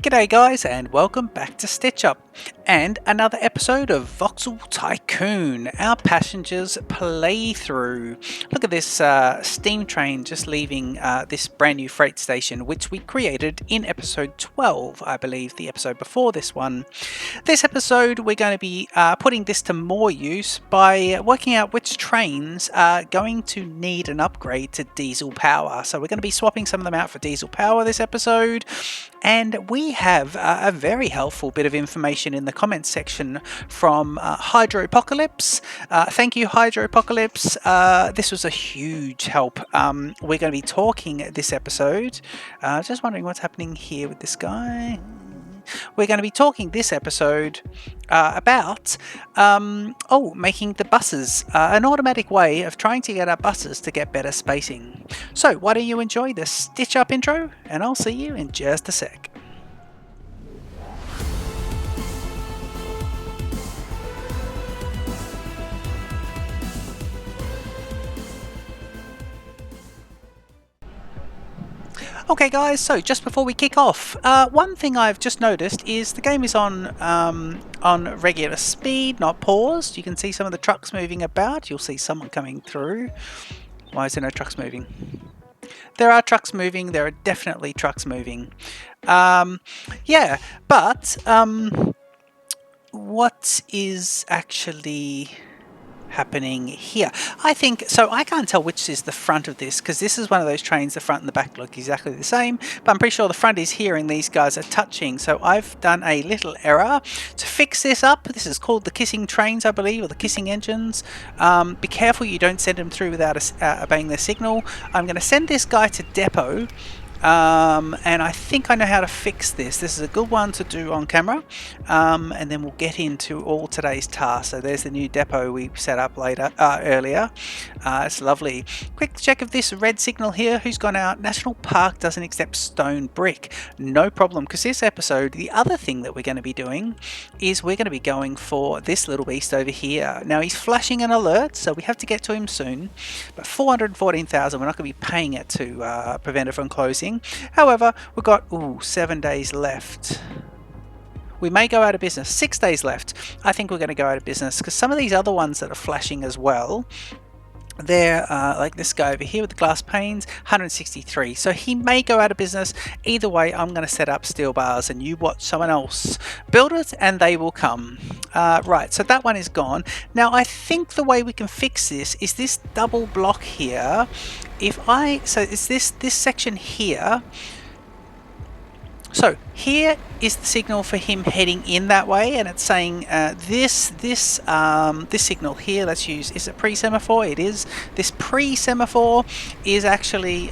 G'day guys and welcome back to Stitch Up and another episode of Voxel Tycoon, our passengers playthrough. Look at this steam train just leaving this brand new freight station which we created in episode 12, I believe, the episode before this one. This episode we're going to be putting this to more use by working out which trains are going to need an upgrade to diesel power. So we're going to be swapping some of them out for diesel power this episode. And we have a very helpful bit of information in the comments section from Hydropocalypse. Thank you, Hydropocalypse. This was a huge help. We're going to be talking this episode. Just wondering what's happening here with this guy. We're going to be talking this episode about making the buses an automatic way of trying to get our buses to get better spacing. So why don't you enjoy the Stitch Up intro, and I'll see you in just a sec. Okay guys, so just before we kick off, one thing I've just noticed is the game is on regular speed, not paused. You can see some of the trucks moving about. You'll see someone coming through. Why is there no trucks moving? There are trucks moving. There are definitely trucks moving. Yeah, but what is actually happening here? I think so. I can't tell which is the front of this because this is one of those trains. The front and the back look exactly the same, but I'm pretty sure the front is here and these guys are touching. So I've done a little error to fix this up. This is called the kissing trains, I believe, or the kissing engines. Be careful you don't send them through without obeying their signal. I'm going to send this guy to depot. And I think I know how to fix this. This is a good one to do on camera, and then we'll get into all today's tasks. So there's the new depot we set up earlier. It's lovely. Quick check of this red signal here. Who's gone out? National Park doesn't accept stone brick. No problem, because this episode, the other thing that we're going to be doing is we're going to be going for this little beast over here. Now he's flashing an alert, so we have to get to him soon, but 414,000, we're not going to be paying it to prevent it from closing. However, we've got 7 days left. We may go out of business. 6 days left. I think we're going to go out of business because some of these other ones that are flashing as well, they're like this guy over here with the glass panes, 163. So he may go out of business. Either way, I'm going to set up steel bars and you watch someone else build it and they will come. Right, so that one is gone. Now I think the way we can fix this is this double block here. So it's this section here. So here is the signal for him heading in that way, and it's saying this signal here. Let's use, is it pre-semaphore? It is. This pre-semaphore is actually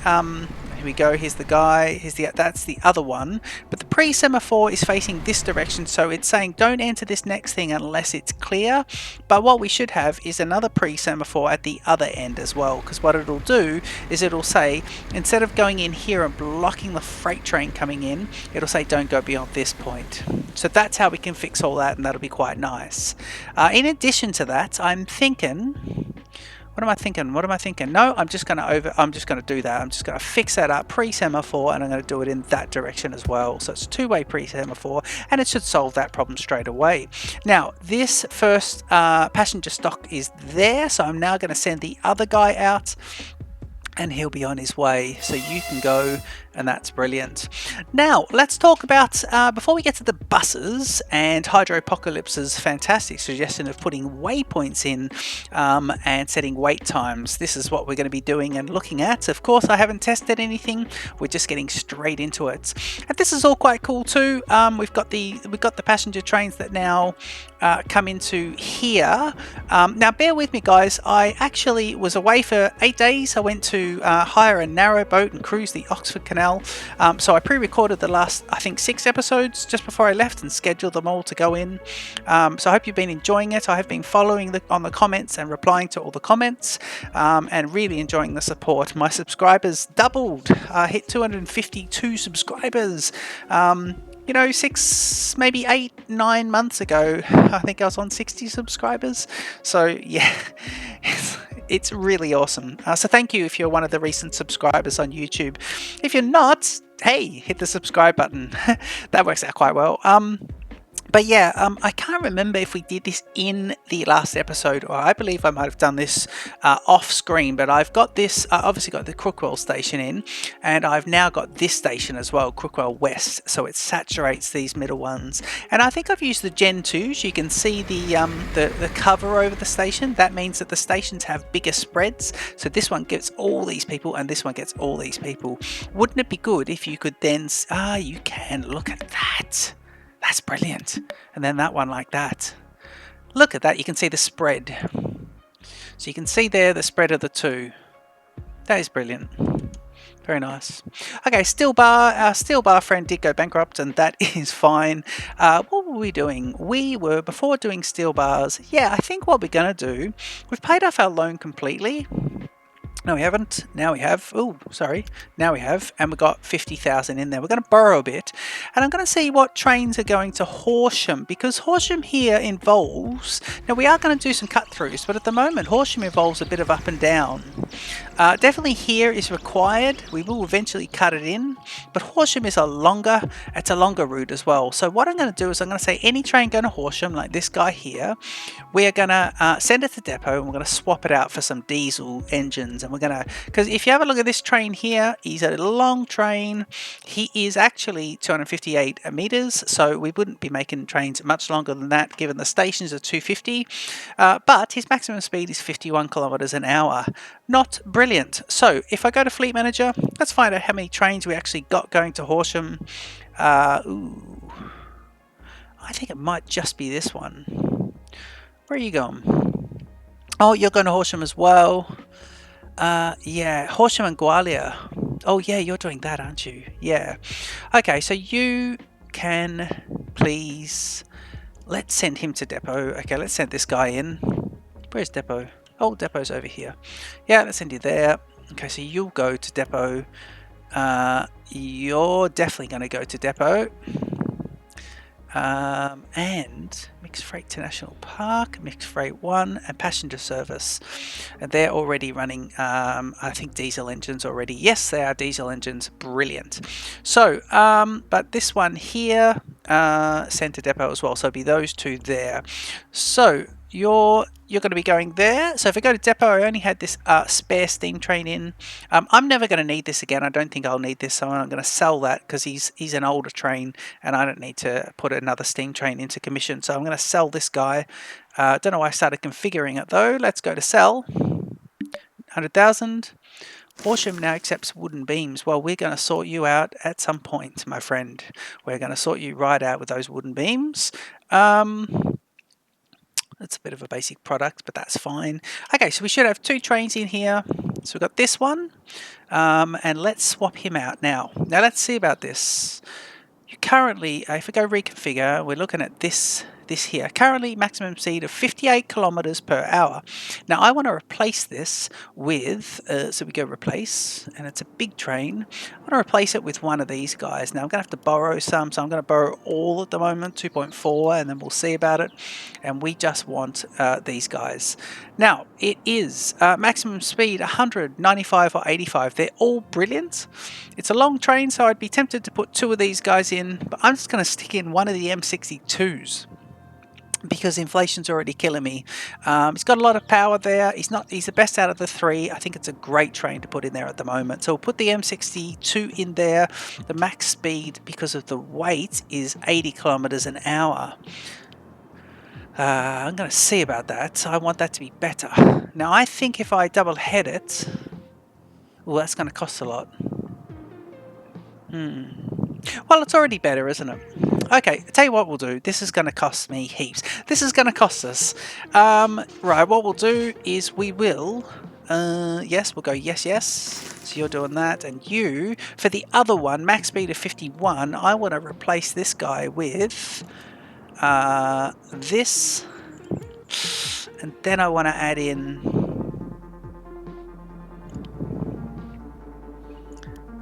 here we go. Here's the guy. That's the other one. But the pre-semaphore is facing this direction, so it's saying don't enter this next thing unless it's clear. But what we should have is another pre-semaphore at the other end as well, because what it'll do is it'll say, instead of going in here and blocking the freight train coming in, it'll say don't go beyond this point. So that's how we can fix all that, and that'll be quite nice. In addition to that, I'm thinking, what am I thinking? No, I'm just going to do that. I'm just going to fix that up, pre-semaphore, and I'm going to do it in that direction as well. So it's two-way pre-semaphore, and it should solve that problem straight away. Now, this first passenger stock is there, so I'm now going to send the other guy out, and he'll be on his way, so you can go, and that's brilliant. Now let's talk about before we get to the buses and Hydropocalypse's fantastic suggestion of putting waypoints in and setting wait times. This is what we're going to be doing and looking at. Of course, I haven't tested anything. We're just getting straight into it, and this is all quite cool too. We've got the passenger trains that now come into here. Now bear with me guys, I actually was away for 8 days. I went to hire a narrow boat and cruise the Oxford Canal. So I pre-recorded the last, I think, 6 episodes just before I left and scheduled them all to go in. So I hope you've been enjoying it. I have been following on the comments and replying to all the comments, and really enjoying the support. My subscribers doubled, hit 252 subscribers. You know, 6, maybe 8, 9 months ago, I think I was on 60 subscribers. So yeah, It's really awesome. So thank you if you're one of the recent subscribers on YouTube. If you're not, hey, hit the subscribe button. That works out quite well. But yeah, I can't remember if we did this in the last episode, or I believe I might have done this off screen, but I've got this, obviously got the Crookwell station in, and I've now got this station as well, Crookwell West, so it saturates these middle ones. And I think I've used the Gen 2s. You can see the cover over the station. That means that the stations have bigger spreads, so this one gets all these people, and this one gets all these people. Wouldn't it be good if you could then, you can, look at that. That's brilliant. And then that one like that. Look at that. You can see the spread. So you can see there the spread of the two. That is brilliant. Very nice. Okay, Steel Bar. Our Steel Bar friend did go bankrupt, and that is fine. What were we doing? We were, before doing Steel Bars, yeah, I think what we're going to do, we've paid off our loan completely. No, we haven't. Now we have. Oh, sorry. Now we have. And we've got 50,000 in there. We're going to borrow a bit. And I'm going to see what trains are going to Horsham. Because Horsham here involves... Now, we are going to do some cut-throughs. But at the moment, Horsham involves a bit of up and down. Definitely here is required. We will eventually cut it in. But Horsham is it's a longer route as well. So what I'm going to do is I'm going to say any train going to Horsham, like this guy here, we are going to send it to depot, and we're going to swap it out for some diesel engines. And we're going to, because if you have a look at this train here, he's a long train. He is actually 258 meters, so we wouldn't be making trains much longer than that, given the stations are 250. But his maximum speed is 51 kilometers an hour. Not brilliant. So if I go to Fleet Manager, let's find out how many trains we actually got going to Horsham. Ooh, I think it might just be this one. Where are you going? Oh, you're going to Horsham as well. Yeah, Horsham and Gwalior. Oh yeah, you're doing that, aren't you? Yeah. Okay, so you can please, let's send him to depot. Okay, let's send this guy in. Where's depot? Oh, depot's over here. Yeah, let's send you there. Okay, so you'll go to depot. You're definitely going to go to depot. And Mixed Freight to National Park, Mixed Freight 1, and Passenger Service. And they're already running, I think, diesel engines already. Yes, they are diesel engines. Brilliant. So, but this one here, sent to depot as well. So it'll be those two there. So you're going to be going there. So if I go to depot, I only had this spare steam train in. I'm never going to need this again. I don't think I'll need this, so I'm going to sell that because he's an older train and I don't need to put another steam train into commission. So I'm going to sell this guy. Don't know why I started configuring it though. Let's go to sell. 100,000. Horsham now accepts wooden beams. Well, we're going to sort you out at some point, my friend. We're going to sort you right out with those wooden beams. That's a bit of a basic product, but that's fine. Okay, so we should have two trains in here. So we've got this one, and let's swap him out now. Now let's see about this. You currently, if we go reconfigure, we're looking at this here. Currently maximum speed of 58 kilometers per hour. Now I want to replace this with, so we go replace, and it's a big train. I want to replace it with one of these guys. Now I'm going to have to borrow some, so I'm going to borrow all at the moment, 2.4, and then we'll see about it. And we just want these guys. Now it is maximum speed 100, 95 or 85. They're all brilliant. It's a long train, so I'd be tempted to put two of these guys in, but I'm just going to stick in one of the M62s. Because inflation's already killing me. He's got a lot of power there. He's the best out of the three. I think it's a great train to put in there at the moment. So we'll put the M62 in there. The max speed, because of the weight, is 80 kilometers an hour. I'm going to see about that. I want that to be better. Now I think if I double head it, well, that's going to cost a lot. Well, it's already better, isn't it? Okay, I'll tell you what we'll do. This is going to cost me heaps. This is going to cost us. Right, what we'll do is we will... yes, we'll go yes, yes. So you're doing that. And you, for the other one, max speed of 51, I want to replace this guy with this. And then I want to add in...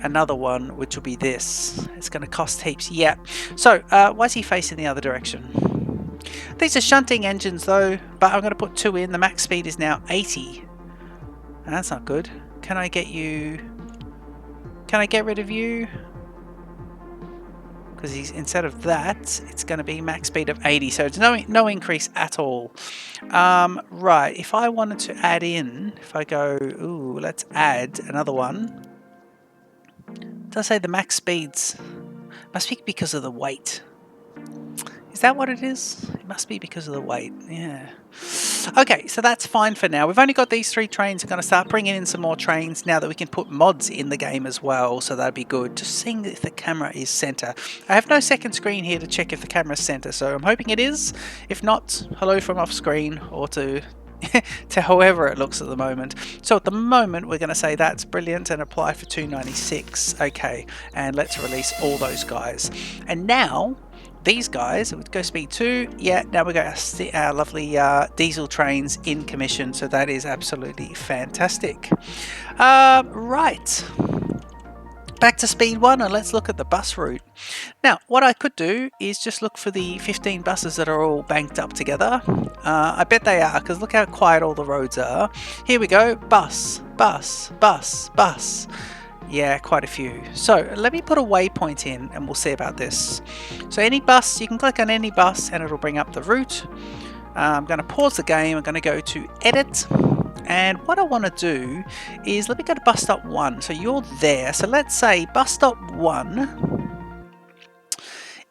another one, which will be this. It's going to cost heaps. Yeah. So why is he facing the other direction? These are shunting engines though, but I'm going to put two in. The max speed is now 80. That's not good. Can I get you... Can I get rid of you? Because he's, instead of that, it's going to be max speed of 80, so it's no increase at all. Right, if I wanted to add in, if I go, ooh, let's add another one. Does say the max speeds? Must be because of the weight. Is that what it is? It must be because of the weight, yeah. Okay, so that's fine for now. We've only got these 3 trains. We're going to start bringing in some more trains now that we can put mods in the game as well, so that'd be good. Just seeing if the camera is center. I have no second screen here to check if the camera's center, so I'm hoping it is. If not, hello from off screen, or to to however it looks at the moment. So at the moment we're going to say that's brilliant and apply for 296. Okay, and let's release all those guys. And now these guys, would go speed 2, yeah, now we got our lovely diesel trains in commission, so that is absolutely fantastic. Right, back to speed 1 and let's look at the bus route. Now what I could do is just look for the 15 buses that are all banked up together. I bet they are, because look how quiet all the roads are. Here we go, bus, bus, bus, bus. Yeah, quite a few. So let me put a waypoint in and we'll see about this. So any bus, you can click on any bus and it'll bring up the route. I'm going to pause the game. I'm going to go to edit. And what I want to do is, let me go to bus stop 1. So you're there. So let's say bus stop 1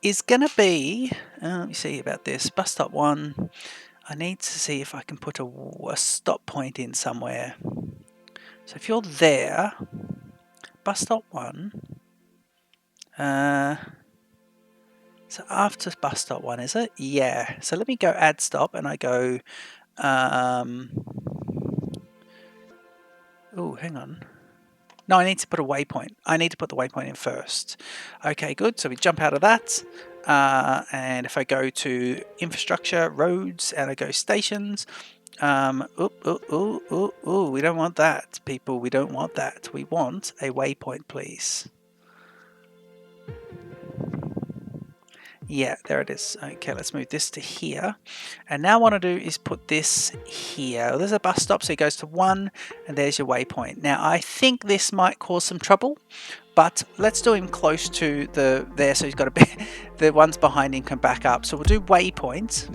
is going to be, let me see about this. Bus stop 1, I need to see if I can put a stop point in somewhere. So if you're there, bus stop 1, so after bus stop 1, is it? Yeah. So let me go add stop and I go, oh, hang on. No, I need to put a waypoint. I need to put the waypoint in first. Okay, good. So we jump out of that. And if I go to infrastructure, roads, and I go stations, we don't want that, people. We don't want that. We want a waypoint, please. Yeah, there it is. Okay, let's move this to here. And now what I do is put this here. Well, there's a bus stop, so it goes to 1, and there's your waypoint. Now, I think this might cause some trouble, but let's do him close to there, so he's got a bit, the ones behind him can back up. So we'll do waypoint.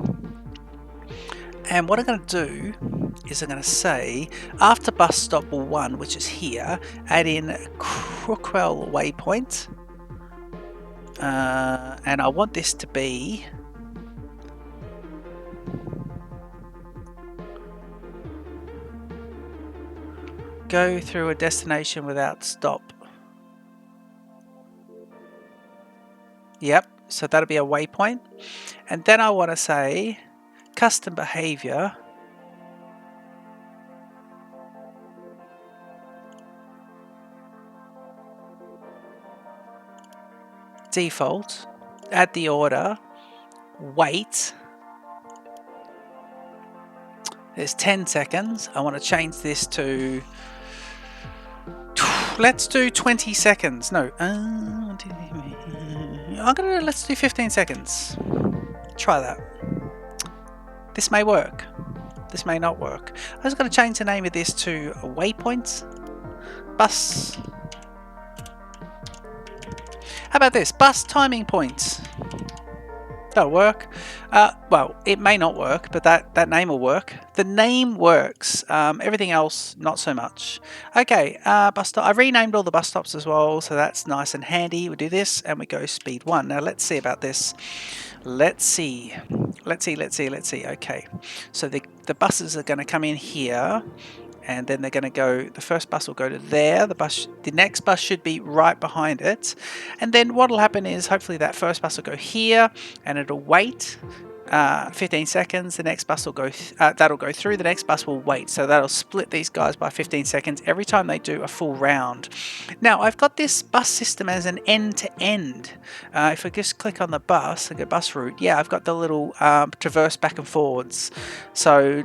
And what I'm going to do is I'm going to say, after bus stop 1, which is here, add in Crookwell waypoint. And I want this to be go through a destination without stop. Yep, so that'll be a waypoint. And then I want to say custom behavior. Default, add the order, wait, there's 10 seconds. I want to change this to, let's do 20 seconds. No, let's do 15 seconds. Try that. This may work. This may not work. I was going to change the name of this to waypoints, bus. How about this? Bus timing points. That'll work. Well, it may not work, but that name will work. The name works. Everything else, not so much. Okay, bus stop. I renamed all the bus stops as well, so that's nice and handy. We do this, and we go speed 1. Now, let's see about this. Let's see. Okay, so the buses are going to come in here. And then they're going to go, the first bus will go to there, the next bus should be right behind it. And then what will happen is hopefully that first bus will go here and it'll wait 15 seconds. The next bus will go, that'll go through, the next bus will wait. So that'll split these guys by 15 seconds every time they do a full round. Now I've got this bus system as an end-to-end. If I just click on the bus and go bus route, yeah, I've got the little traverse back and forwards. So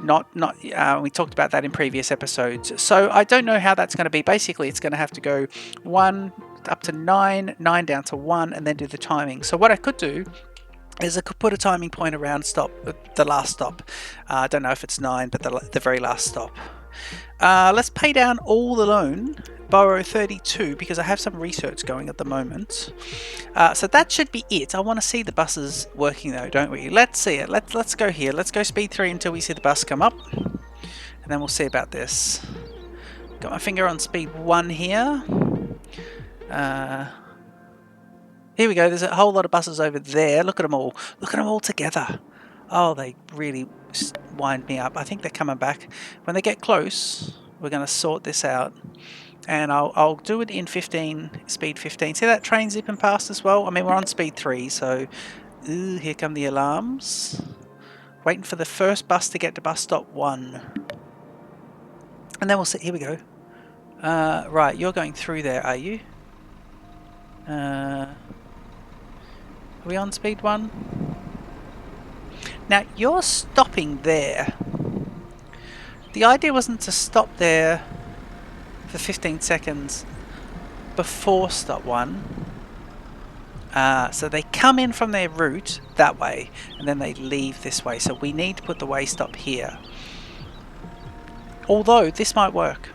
we talked about that in previous episodes. So I don't know how that's going to be. Basically, it's going to have to go 1 up to 9, 9 down to 1, and then do the timing. So what I could do is I could put a timing point around the last stop. I don't know if it's 9, but the very last stop. Let's pay down all the loan, borrow 32, because I have some research going at the moment. So that should be it. I want to see the buses working though, don't we? Let's see it. Let's go here. Let's go speed 3 until we see the bus come up, and then we'll see about this. Got my finger on speed 1 here. Here we go. There's a whole lot of buses over there. Look at them all. Look at them all together. Oh, they really wind me up. I think they're coming back. When they get close, we're going to sort this out. And I'll do it in 15, speed 15. See that train zipping past as well? I mean, we're on speed 3, so ooh, here come the alarms. Waiting for the first bus to get to bus stop 1. And then we'll see. Here we go. Right, you're going through there, are you? Are we on speed 1? Now, you're stopping there. The idea wasn't to stop there for 15 seconds before stop 1. So they come in from their route that way, and then they leave this way. So we need to put the way stop here. Although, this might work.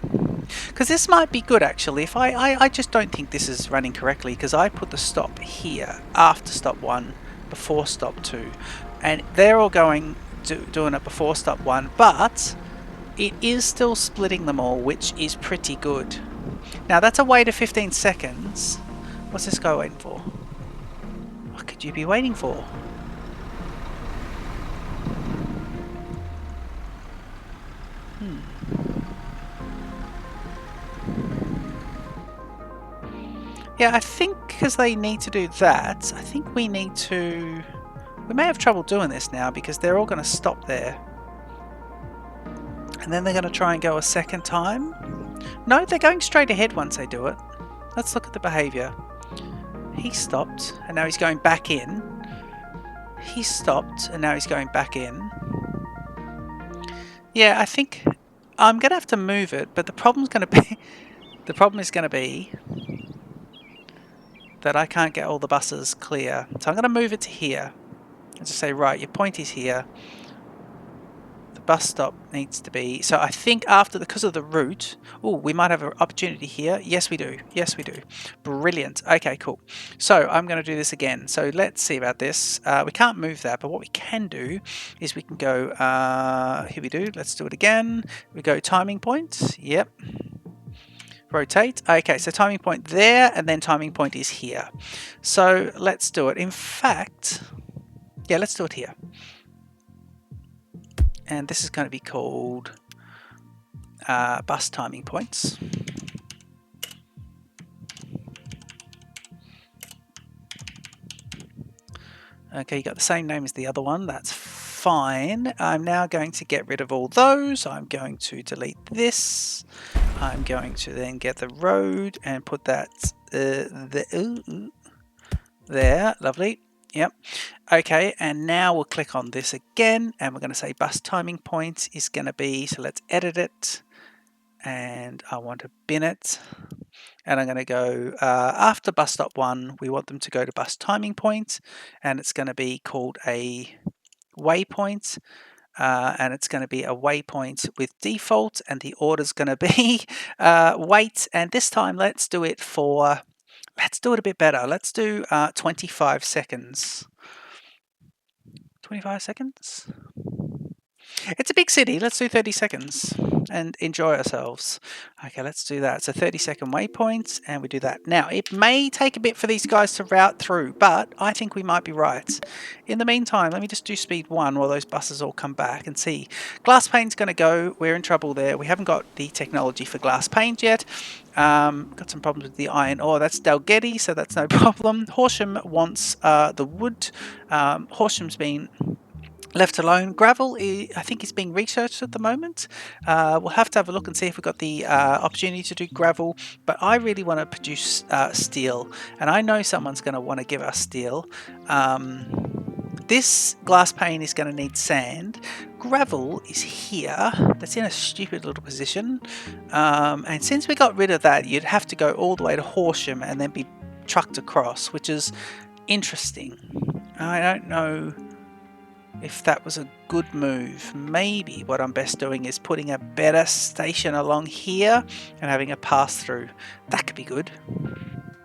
Because this might be good, actually. If I just don't think this is running correctly, because I put the stop here after stop 1, before stop 2. And they're all doing it before stop 1, but it is still splitting them all, which is pretty good. Now, that's a wait of 15 seconds. What's this guy waiting for? What could you be waiting for? Yeah, I think because they need to do that, I think we need to... We may have trouble doing this now because they're all going to stop there. And then they're going to try and go a second time. No, they're going straight ahead once they do it. Let's look at the behaviour. He stopped and now he's going back in. He stopped and now he's going back in. Yeah, I think I'm going to have to move it, but the problem's going to be... The problem is going to be that I can't get all the buses clear. So I'm going to move it to here. And just say, right, your point is here. The bus stop needs to be... So I think after, because of the route... Oh, we might have an opportunity here. Yes, we do. Yes, we do. Brilliant. Okay, cool. So I'm going to do this again. So let's see about this. We can't move that, but what we can do is we can go... here we do. Let's do it again. We go timing point. Yep. Rotate. Okay, so timing point there, and then timing point is here. So let's do it. In fact... Yeah, let's do it here. And this is going to be called bus timing points. Okay, you got the same name as the other one. That's fine. I'm now going to get rid of all those. I'm going to delete this. I'm going to then get the road and put that there. Lovely. Yep. Okay, and now we'll click on this again, and we're going to say bus timing point is going to be, so let's edit it, and I want to bin it, and I'm going to go after bus stop 1, we want them to go to bus timing point, and it's going to be called a waypoint, and it's going to be a waypoint with default, and the order's going to be wait, and this time let's do it for... Let's do it a bit better. Let's do 25 seconds. 25 seconds? It's a big city. Let's do 30 seconds and enjoy ourselves. Okay, let's do that. So 30-second waypoints, and we do that. Now, it may take a bit for these guys to route through, but I think we might be right. In the meantime, let me just do speed 1 while those buses all come back and see. Glass pane's going to go. We're in trouble there. We haven't got the technology for glass paint yet. Got some problems with the iron ore. That's Dalgety, so that's no problem. Horsham wants the wood. Horsham's been left alone. Gravel, I think, is being researched at the moment. We'll have to have a look and see if we've got the opportunity to do gravel, but I really want to produce steel, and I know someone's going to want to give us steel. This glass pane is going to need sand. Gravel is here. That's in a stupid little position. And since we got rid of that, you'd have to go all the way to Horsham and then be trucked across, which is interesting. I don't know if that was a good move. Maybe what I'm best doing is putting a better station along here and having a pass through. That could be good.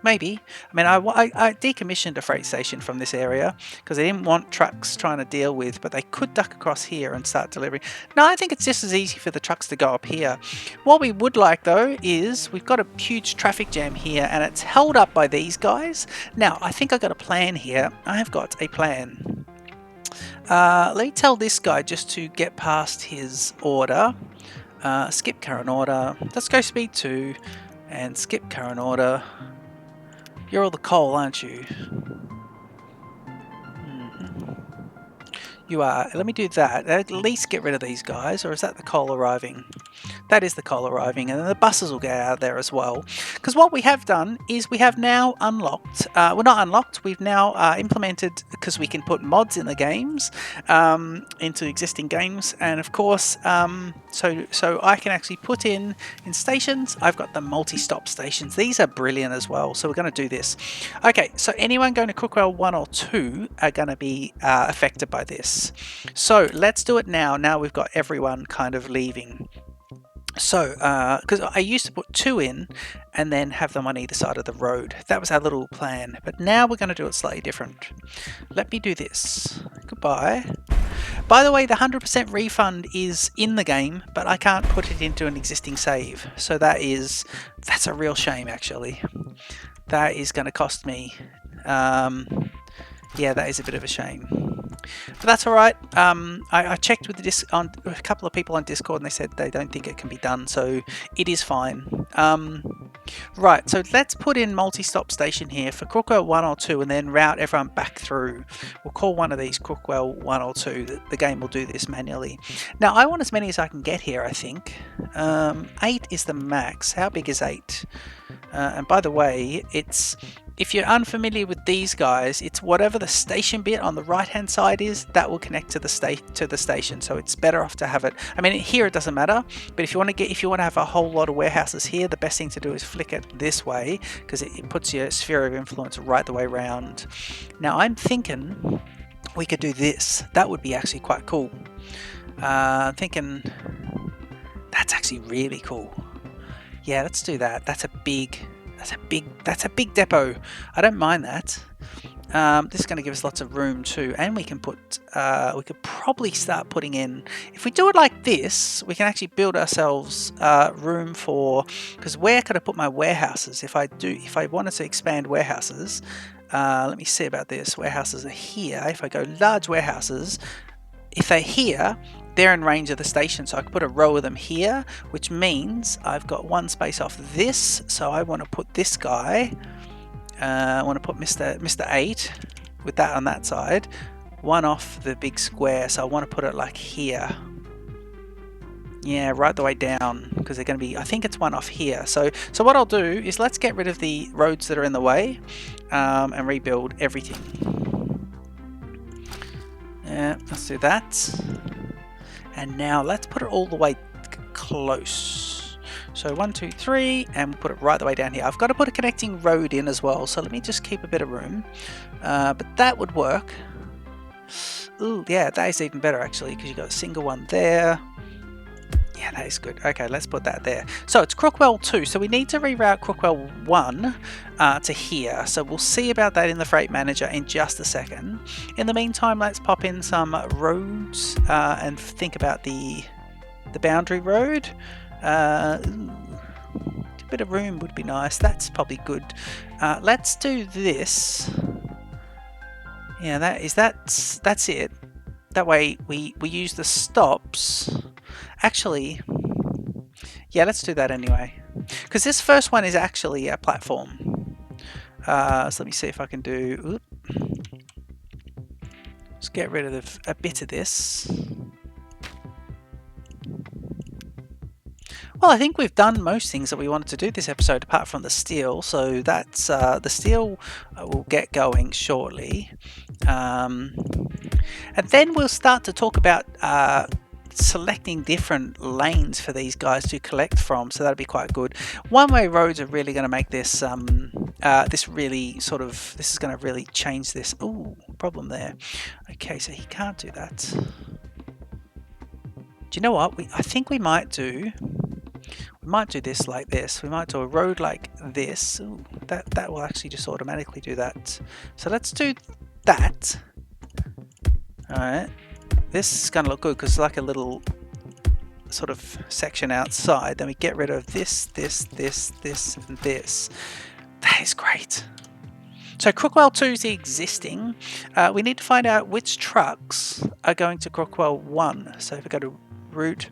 Maybe. I mean, I decommissioned a freight station from this area because I didn't want trucks trying to deal with, but they could duck across here and start delivering. No, I think it's just as easy for the trucks to go up here. What we would like, though, is we've got a huge traffic jam here, and it's held up by these guys. Now, I think I've got a plan here. I have got a plan. Let me tell this guy just to get past his order. Skip current order. Let's go speed 2 and skip current order. You're all the coal, aren't you? You are. Let me do that. At least get rid of these guys, or is that the coal arriving? That is the coal arriving, and then the buses will get out there as well. Because what we have done is we have now unlocked, well, not unlocked, we've now implemented, because we can put mods in the games, into existing games, and of course, so I can actually put in stations. I've got the multi-stop stations. These are brilliant as well, so we're going to do this. Okay, so anyone going to Crookwell 1 or 2 are going to be affected by this. So let's do it now. Now we've got everyone kind of leaving. So, because I used to put 2 in and then have them on either side of the road. That was our little plan. But now we're going to do it slightly different. Let me do this. Goodbye. By the way, the 100% refund is in the game, but I can't put it into an existing save. So that's a real shame, actually. That is going to cost me. Yeah, that is a bit of a shame. But that's all right. I checked with a couple of people on Discord, and they said they don't think it can be done, so it is fine. Right, so let's put in multi-stop station here for Crookwell 1 or 2, and then route everyone back through. We'll call one of these Crookwell 1 or 2. The game will do this manually. Now, I want as many as I can get here, I think. 8 is the max. How big is 8? And by the way, if you're unfamiliar with these guys, it's whatever the station bit on the right hand side is, that will connect to the station. So it's better off to have it. I mean, here it doesn't matter, but if you want to have a whole lot of warehouses here, the best thing to do is flick it this way, because it puts your sphere of influence right the way around. Now I'm thinking we could do this. That would be actually quite cool. I'm thinking that's actually really cool. Yeah, let's do that. That's a big depot. I don't mind that. This is going to give us lots of room too, and we can put. We could probably start putting in. If we do it like this, we can actually build ourselves room for. Because where could I put my warehouses? If I wanted to expand warehouses, let me see about this. Warehouses are here. If I go large warehouses, if they're here, they're in range of the station, so I can put a row of them here, which means I've got one space off this, so I want to put this guy, I want to put Mr. 8 with that on that side, one off the big square, so I want to put it like here. Yeah, right the way down, because they're going to be, I think it's one off here. So what I'll do is let's get rid of the roads that are in the way and rebuild everything. Yeah, let's do that. And now let's put it all the way close. So 1, 2, 3, and we'll put it right the way down here. I've got to put a connecting road in as well, so let me just keep a bit of room. But that would work. Ooh, yeah, that is even better actually, because you've got a single one there. Yeah, that is good. Okay, let's put that there. So it's Crookwell 2, so we need to reroute Crookwell 1 to here. So we'll see about that in the Freight Manager in just a second. In the meantime, let's pop in some roads and think about the boundary road. A bit of room would be nice. That's probably good. Let's do this. Yeah, that's it. That way we use the stops. Actually, yeah, let's do that anyway. Because this first one is actually a platform. So let me see if I can do... Let's get rid of a bit of this. Well, I think we've done most things that we wanted to do this episode, apart from the steel. So that's the steel will get going shortly. And then we'll start to talk about... selecting different lanes for these guys to collect from, so that'll be quite good. One-way roads are really going to make this this really sort of, this is going to really change this. Ooh, problem there. Okay, so he can't do that. Do you know what? I think we might do this like this. We might do a road like this. Ooh, that will actually just automatically do that. So let's do that. All right. This is going to look good because it's like a little sort of section outside. Then we get rid of this, this, and this. That is great. So Crookwell 2 is the existing. We need to find out which trucks are going to Crookwell 1. So if we go to route,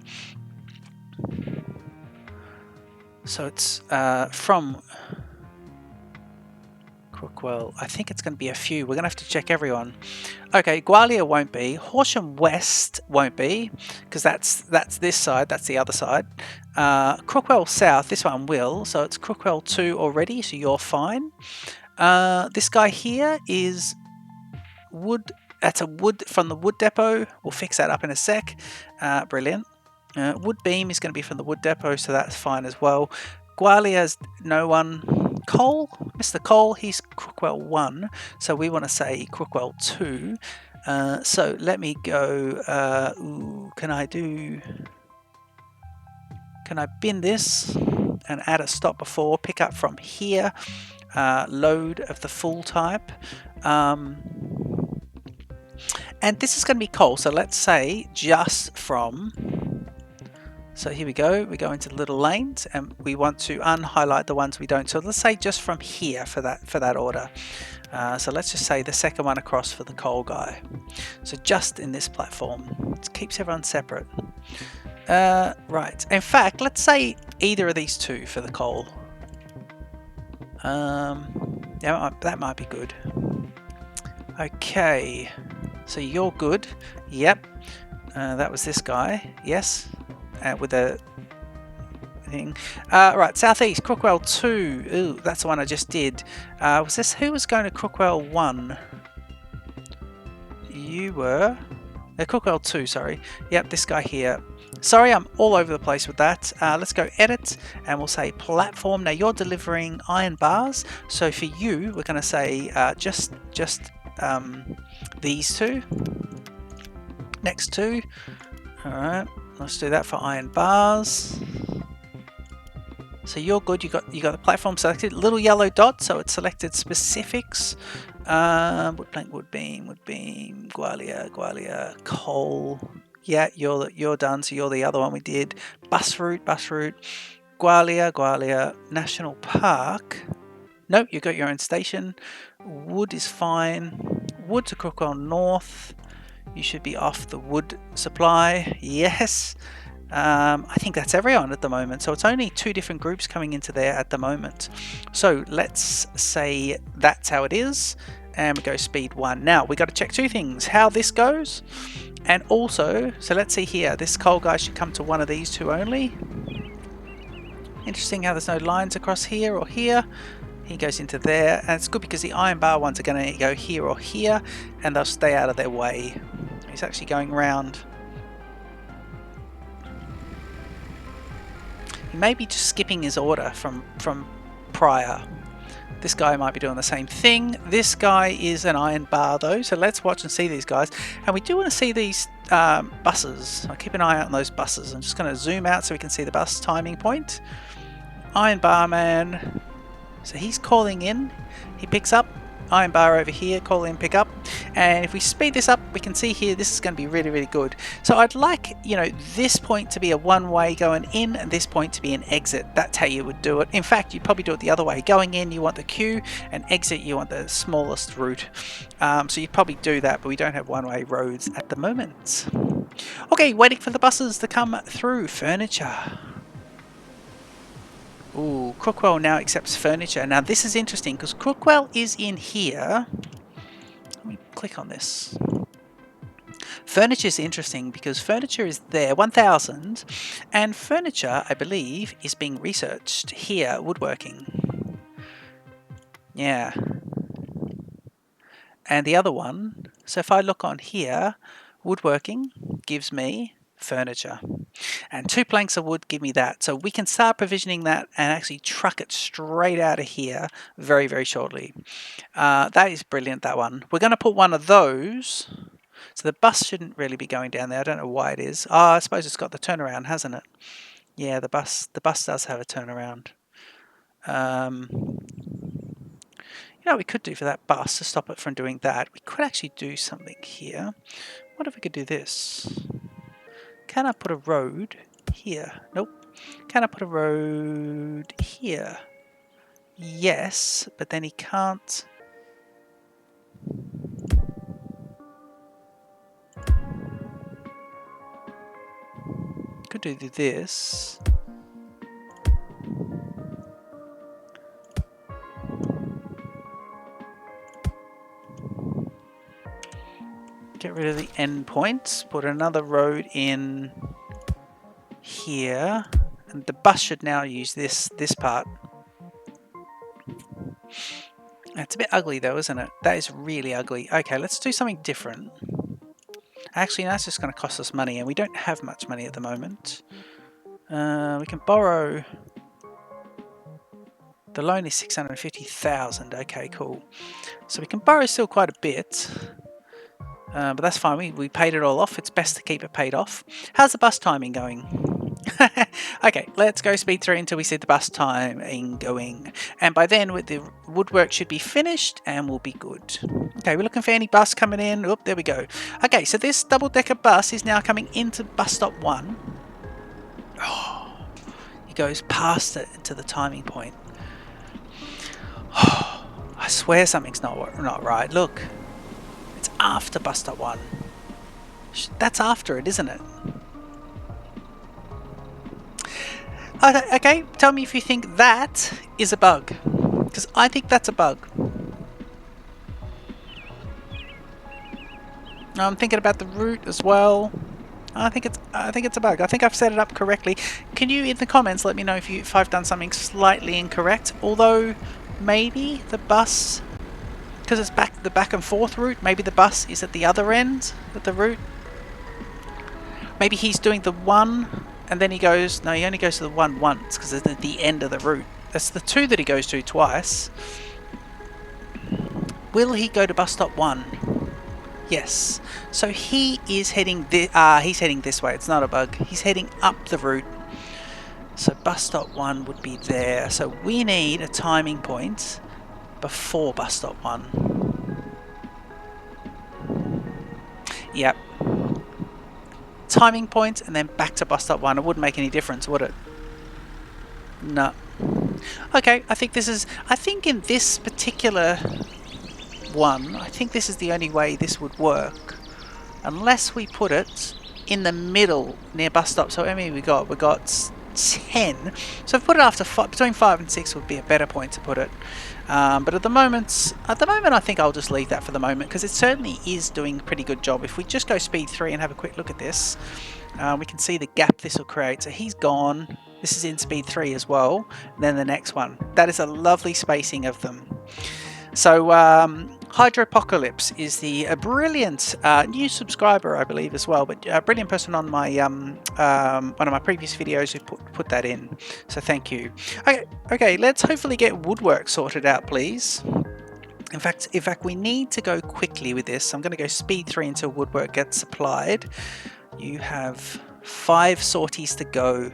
so it's from Crookwell, I think it's going to be a few. We're going to have to check everyone. Okay, Gwalia won't be. Horsham West won't be, because that's this side, that's the other side. Crookwell South, this one will, so it's Crookwell 2 already, so you're fine. This guy here is wood. That's a wood from the wood depot. We'll fix that up in a sec. Brilliant. Wood beam is going to be from the wood depot, so that's fine as well. Gwalia's no one. Cole, Mr. Cole, he's Crookwell 1, so we want to say Crookwell 2. So let me go. Can I bin this and add a stop before? Pick up from here. Load of the full type. And this is going to be Cole, so let's say just from. So here we go into the little lanes, and we want to unhighlight the ones we don't. So let's say just from here for that order. So let's just say the second one across for the coal guy. So just in this platform, it keeps everyone separate. Right. In fact, let's say either of these two for the coal. Yeah, that might be good. Okay. So you're good. Yep. That was this guy. Yes. With a thing. Right, southeast, Crookwell 2. Ooh, that's the one I just did. Was this who was going to Crookwell 1? You were. Crookwell 2, sorry. Yep, this guy here. Sorry, I'm all over the place with that. Let's go edit, and we'll say platform. Now you're delivering iron bars, so for you, we're going to say just these two. Next two. All right. Let's do that for iron bars. So you're good. You got the platform selected. Little yellow dot, so it's selected specifics. Wood plank, wood beam, Gwalia, coal. Yeah, you're done. So you're the other one we did. Bus route, Gwalia, National Park. Nope, you got your own station. Wood is fine. Wood to Crookwell North. You should be off the wood supply. Yes. I think that's everyone at the moment. So it's only 2 different groups coming into there at the moment. So let's say that's how it is. And we go speed 1. Now we got to check 2 things. How this goes. And also, so let's see here. This coal guy should come to one of these 2 only. Interesting how there's no lines across here or here. He goes into there, and it's good because the iron bar ones are going to go here or here, and they'll stay out of their way. He's actually going round. He may be just skipping his order from prior. This guy might be doing the same thing. This guy is an iron bar though, so let's watch and see these guys. And we do want to see these buses. I'll keep an eye out on those buses. I'm just going to zoom out so we can see the bus timing point. Iron bar man. So he's calling in. He picks up. Iron bar over here, call in, pick up. And if we speed this up, we can see here this is going to be really, really good. So I'd like, this point to be a one-way going in and this point to be an exit. That's how you would do it. In fact, you'd probably do it the other way. Going in, you want the queue, and exit, you want the smallest route. So you'd probably do that, but we don't have one-way roads at the moment. Okay, waiting for the buses to come through. Furniture. Ooh, Crookwell now accepts furniture. Now this is interesting because Crookwell is in here. Let me click on this. Furniture is interesting because furniture is there, 1,000, and furniture, I believe, is being researched here, woodworking. Yeah. And the other one, so if I look on here, woodworking gives me furniture. And 2 planks of wood give me that. So we can start provisioning that and actually truck it straight out of here very, very shortly. That is brilliant, that one. We're going to put one of those. So the bus shouldn't really be going down there. I don't know why it is. I suppose it's got the turnaround, hasn't it? Yeah, the bus does have a turnaround. You know what we could do for that bus to stop it from doing that? We could actually do something here. What if we could do this? Can I put a road here? Nope. Can I put a road here? Yes, but then he can't. Could do this. Get rid of the endpoints. Put another road in here, and the bus should now use this part. It's a bit ugly though, isn't it? That is really ugly. Okay, let's do something different. Actually, that's just going to cost us money, and we don't have much money at the moment. We can borrow. The loan is 650,000. Okay, cool. So we can borrow still quite a bit. But that's fine. We paid it all off. It's best to keep it paid off. How's the bus timing going? Okay, let's go speed 3 until we see the bus timing going. And by then, the woodwork should be finished and we'll be good. Okay, we're looking for any bus coming in. Oh, there we go. Okay, so this double-decker bus is now coming into bus stop 1. Oh, he goes past it into the timing point. Oh, I swear something's not right. Look. It's after bus stop 1. That's after it, isn't it? Okay, tell me if you think that is a bug. Because I think that's a bug. I'm thinking about the route as well. I think it's a bug. I think I've set it up correctly. Can you in the comments let me know if I've done something slightly incorrect? Although maybe the bus, because it's the back and forth route, maybe the bus is at the other end of the route. Maybe he's doing the 1 and then he goes, no, he only goes to the 1 once because it's at the end of the route. That's the 2 that he goes to twice. Will he go to bus stop 1? Yes. So he is heading he's heading this way. It's not a bug. He's heading up the route. So bus stop 1 would be there. So we need a timing point before bus stop 1. Yep. Timing point and then back to bus stop 1. It wouldn't make any difference, would it? No. Okay, I think in this particular one, I think this is the only way this would work. Unless we put it in the middle near bus stop. So how many we got? We got 10. So if we put it after between 5 and 6 would be a better point to put it. But at the moment I think I'll just leave that for the moment because it certainly is doing a pretty good job. If we just go speed 3 and have a quick look at this, we can see the gap this will create. So he's gone. This is in speed 3 as well. And then the next one. That is a lovely spacing of them. So Hydropocalypse is a brilliant new subscriber, I believe, as well, but a brilliant person on my one of my previous videos who put that in. So thank you. Okay, let's hopefully get woodwork sorted out, please. In fact, we need to go quickly with this. I'm going to go speed 3 until woodwork gets supplied. You have 5 sorties to go.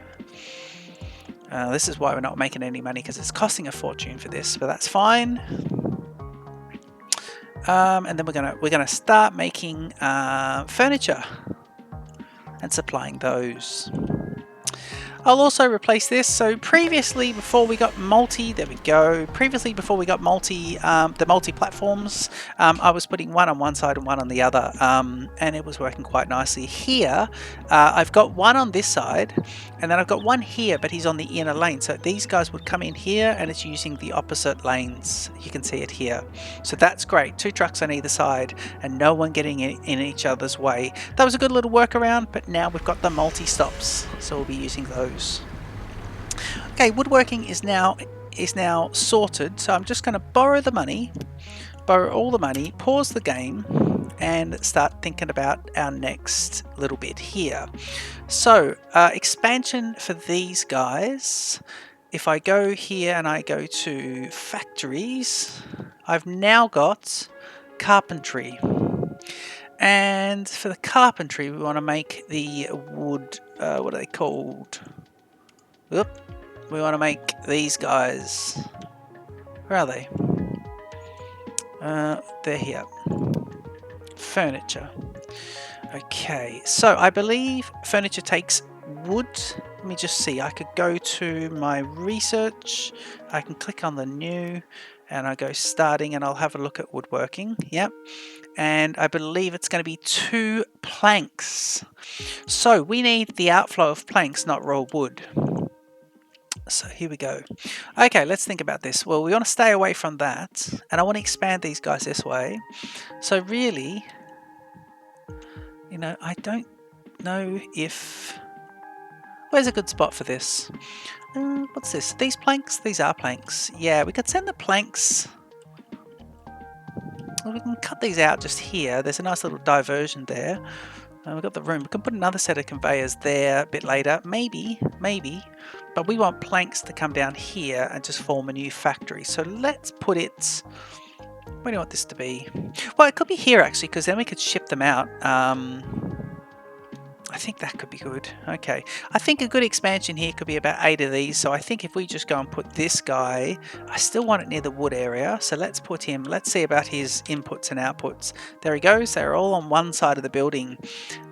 This is why we're not making any money because it's costing a fortune for this, but that's fine. And then we're gonna start making furniture and supplying those. I'll also replace this. So previously, before we got multi, there we go. Previously, before we got the multi-platforms, I was putting one on one side and one on the other, and it was working quite nicely. Here, I've got one on this side, and then I've got one here, but he's on the inner lane. So these guys would come in here, and it's using the opposite lanes. You can see it here. So that's great. 2 trucks on either side, and no one getting in each other's way. That was a good little workaround, but now we've got the multi-stops, so we'll be using those. Okay, woodworking is now sorted, so I'm just going to borrow all the money, pause the game, and start thinking about our next little bit here. So expansion for these guys. If I go here and I go to factories, I've now got carpentry. And for the carpentry, we want to make the wood, what are they called? Oop, we want to make these guys. Where are they? They're here. Furniture. Okay, so I believe furniture takes wood. Let me just see. I could go to my research. I can click on the new and I go starting and I'll have a look at woodworking. Yep. And I believe it's going to be 2 planks. So we need the outflow of planks, not raw wood. So here we go. Okay, let's think about this. Well, we want to stay away from that, and I want to expand these guys this way. So really, you know, I don't know if... Where's a good spot for this? What's this? These planks? These are planks. Yeah, we could send the planks... Well, we can cut these out just here. There's a nice little diversion there. We've got the room. We can put another set of conveyors there a bit later. Maybe. But we want planks to come down here and just form a new factory. So let's put it... Where do you want this to be? Well, it could be here actually, because then we could ship them out. I think that could be good. Okay. I think a good expansion here could be about 8 of these. So I think if we just go and put this guy, I still want it near the wood area. So let's put him, let's see about his inputs and outputs. There he goes. They're all on one side of the building.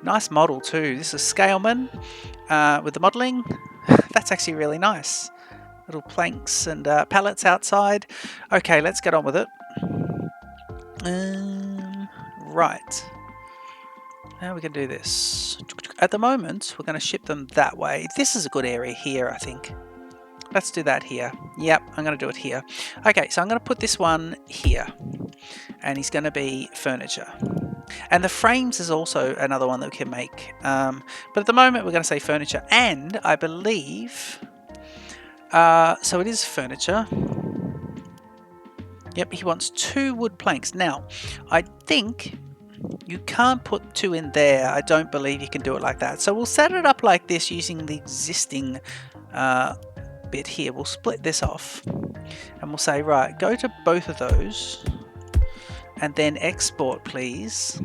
Nice model too. This is Scaleman with the modeling. That's actually really nice. Little planks and pallets outside. Okay, let's get on with it. Right. How are we going to do this? At the moment, we're going to ship them that way. This is a good area here, I think. Let's do that here. Yep, I'm going to do it here. Okay, so I'm going to put this one here. And he's going to be furniture. And the frames is also another one that we can make. But at the moment, we're going to say furniture. And I believe... so it is furniture. Yep, he wants 2 wood planks. Now, I think... You can't put 2 in there. I don't believe you can do it like that. So we'll set it up like this using the existing bit here. We'll split this off and we'll say, right, go to both of those and then export, please.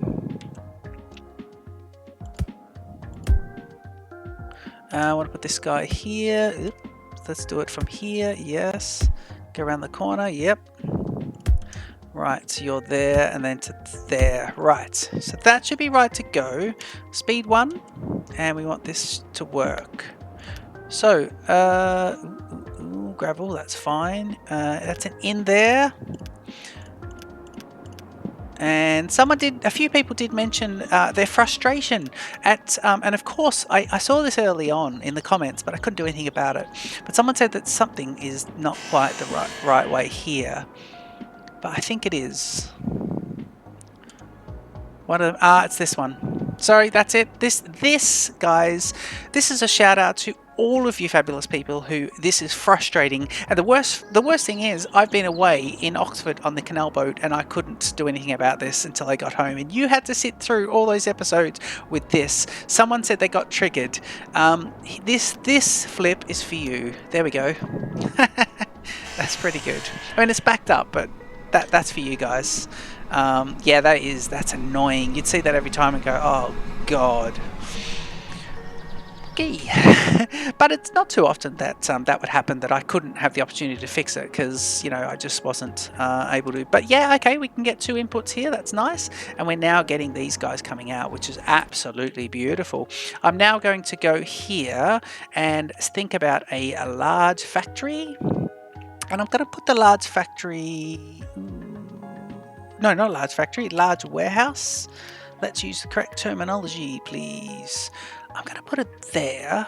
I want to put this guy here. Oops. Let's do it from here. Yes. Go around the corner. Yep. Right, so you're there and then to there. Right, so that should be right to go. Speed 1, and we want this to work. So, gravel, that's fine. That's an in there. And a few people did mention their frustration at, and of course, I saw this early on in the comments, but I couldn't do anything about it. But someone said that something is not quite the right way here. But I think it is. One of them, it's this one. Sorry, that's it. This, guys, this is a shout out to all of you fabulous people who this is frustrating. And the worst thing is, I've been away in Oxford on the canal boat and I couldn't do anything about this until I got home. And you had to sit through all those episodes with this. Someone said they got triggered. This flip is for you. There we go. That's pretty good. I mean, it's backed up, but that's for you guys. Yeah, that's annoying. You'd see that every time and go, oh god. Okay. But it's not too often that that would happen, that I couldn't have the opportunity to fix it, because, you know, I just wasn't able to. But yeah, okay, we can get 2 inputs here. That's nice. And we're now getting these guys coming out, which is absolutely beautiful. I'm now going to go here and think about a large factory. And I'm going to put the large factory... No, not large factory, large warehouse. Let's use the correct terminology, please. I'm going to put it there.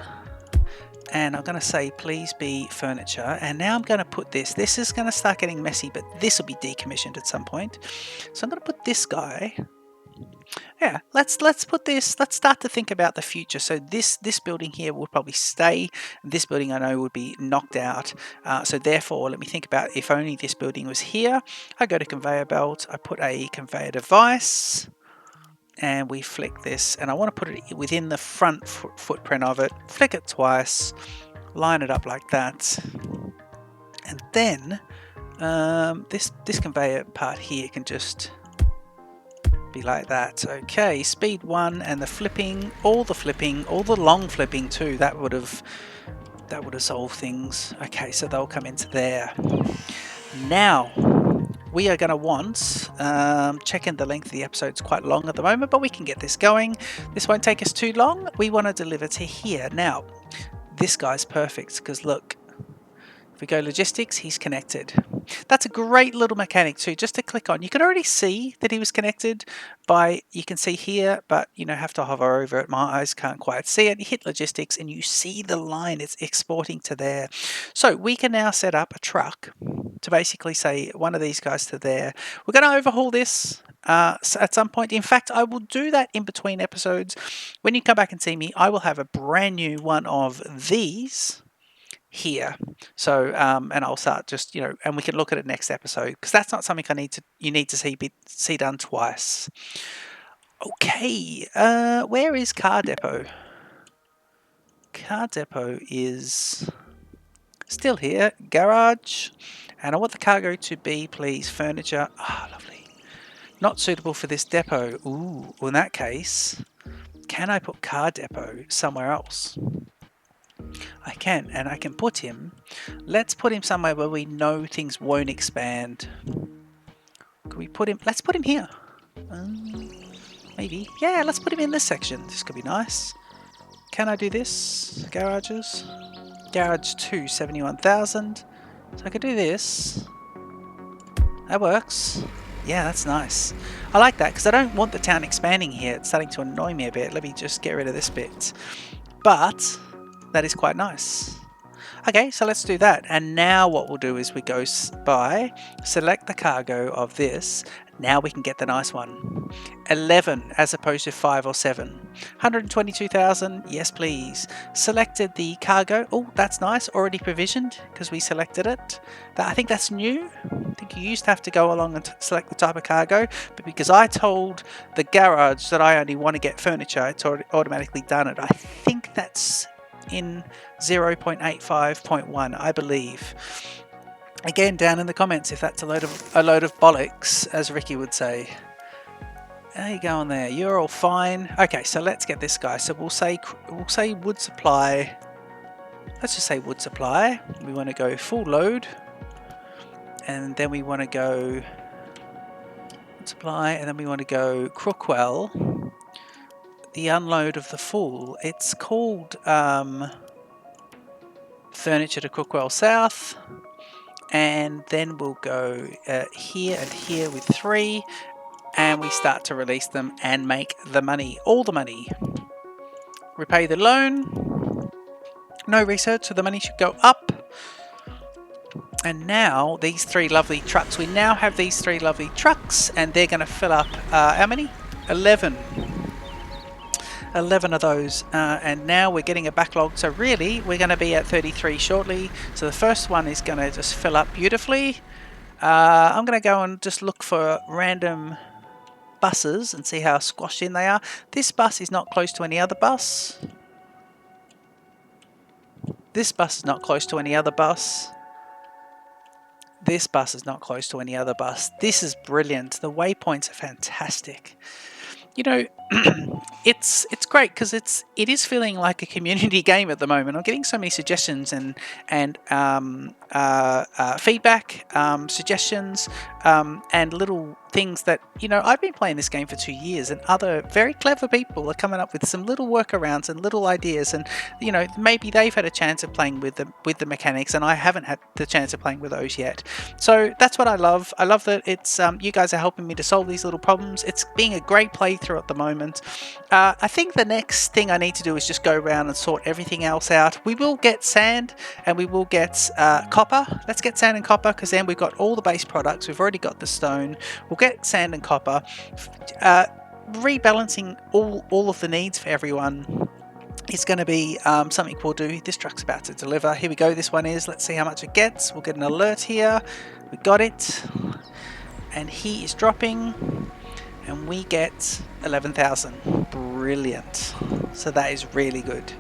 And I'm going to say, please be furniture. And now I'm going to put this. This is going to start getting messy, but this will be decommissioned at some point. So I'm going to put this guy... Yeah, let's put this, let's start to think about the future. So this building here will probably stay. This building I know would be knocked out. So therefore, let me think about if only this building was here. I go to conveyor belt, I put a conveyor device. and we flick this, and I want to put it within the front footprint of it. Flick it twice, line it up like that, and then this conveyor part here can just be like that. Okay, speed 1, and the flipping, all the long flipping too. That would have solved things. Okay, so they'll come into there. Now we are going to want, checking the length of the episode's quite long at the moment, but we can get this going. This won't take us too long. We want to deliver to here. Now, this guy's perfect because look, if we go logistics, he's connected. That's a great little mechanic too, just to click on. You can already see that he was connected by, you can see here, but you know, have to hover over it. My eyes can't quite see it. You hit logistics and you see the line, it's exporting to there. So we can now set up a truck to basically say one of these guys to there. We're going to overhaul this at some point. In fact, I will do that in between episodes. When you come back and see me, I will have a brand new one of these here. So and I'll start just, you know, and we can look at it next episode, because that's not something you need to see done twice. Okay, where is car depot? Car depot is still here. Garage, and I want the cargo to be, please, furniture. Ah, lovely. Not suitable for this depot. Ooh, well, in that case, can I put car depot somewhere else? I can, and I can put him, let's put him somewhere where we know things won't expand. Can we put him, let's put him here. Maybe, yeah, let's put him in this section. This could be nice. Can I do this? Garages? Garage 2, 71,000. So I could do this. That works. Yeah, that's nice. I like that, because I don't want the town expanding here. It's starting to annoy me a bit. Let me just get rid of this bit. But that is quite nice. Okay, so let's do that. And now what we'll do is we go by, select the cargo of this. Now we can get the nice one. 11 as opposed to 5 or 7. 122,000, yes please. Selected the cargo. Oh, that's nice. Already provisioned because we selected it. I think that's new. I think you used to have to go along and select the type of cargo, but because I told the garage that I only want to get furniture, it's already automatically done it. I think that's in 0.85.1, I believe. Again, down in the comments if that's a load of bollocks, as Ricky would say. How you going there? You're all fine. Okay, so let's get this guy. So we'll say wood supply. Let's just say wood supply. We want to go full load, and then we want to go wood supply, and then we want to go Crookwell. The unload of the full. It's called furniture to Crookwell South. And then we'll go here and here with 3, and we start to release them and make the money, all the money. Repay the loan. No research, so the money should go up. And now these 3 lovely trucks. We now have these 3 lovely trucks, and they're going to fill up how many? 11. 11 of those, and now we're getting a backlog, so really we're going to be at 33 shortly. So the first one is going to just fill up beautifully. I'm going to go and just look for random buses and see how squashed in they are. This bus is not close to any other bus. This bus is not close to any other bus. This bus is not close to any other bus. This is brilliant. The waypoints are fantastic. You know, it's great because it is feeling like a community game at the moment. I'm getting so many suggestions and feedback, suggestions, and little things that, you know, I've been playing this game for 2 years, and other very clever people are coming up with some little workarounds and little ideas, and you know, maybe they've had a chance of playing with the mechanics, and I haven't had the chance of playing with those yet. So that's what I love. I love that it's you guys are helping me to solve these little problems. It's being a great playthrough at the moment. I think the next thing I need to do is just go around and sort everything else out. We will get sand and we will get copper. Let's get sand and copper, because then we've got all the base products. We've already got the stone. We'll get sand and copper. Rebalancing all of the needs for everyone is going to be something we'll do. This truck's about to deliver. Here we go. This one is. Let's see how much it gets. We'll get an alert here. We got it. And he is dropping. and we get 11,000. Brilliant. So that is really good.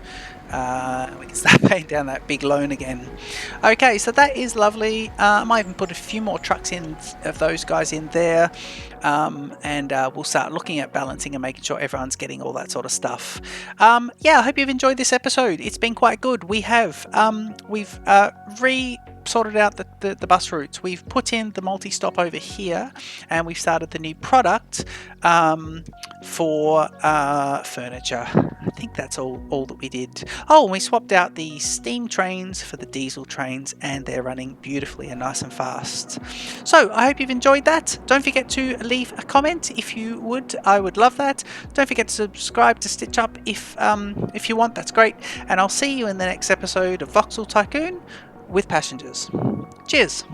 We can start paying down that big loan again. Okay, so that is lovely. I might even put a few more trucks in of those guys in there, and we'll start looking at balancing and making sure everyone's getting all that sort of stuff. Yeah, I hope you've enjoyed this episode. It's been quite good. We've sorted out the bus routes. We've put in the multi-stop over here, and we've started the new product for furniture. I think that's all that we did. Oh, and we swapped out the steam trains for the diesel trains, and they're running beautifully and nice and fast. So I hope you've enjoyed that. Don't forget to leave a comment if you would. I would love that. Don't forget to subscribe to Stitch Up if you want. That's great. And I'll see you in the next episode of Voxel Tycoon with passengers. Cheers.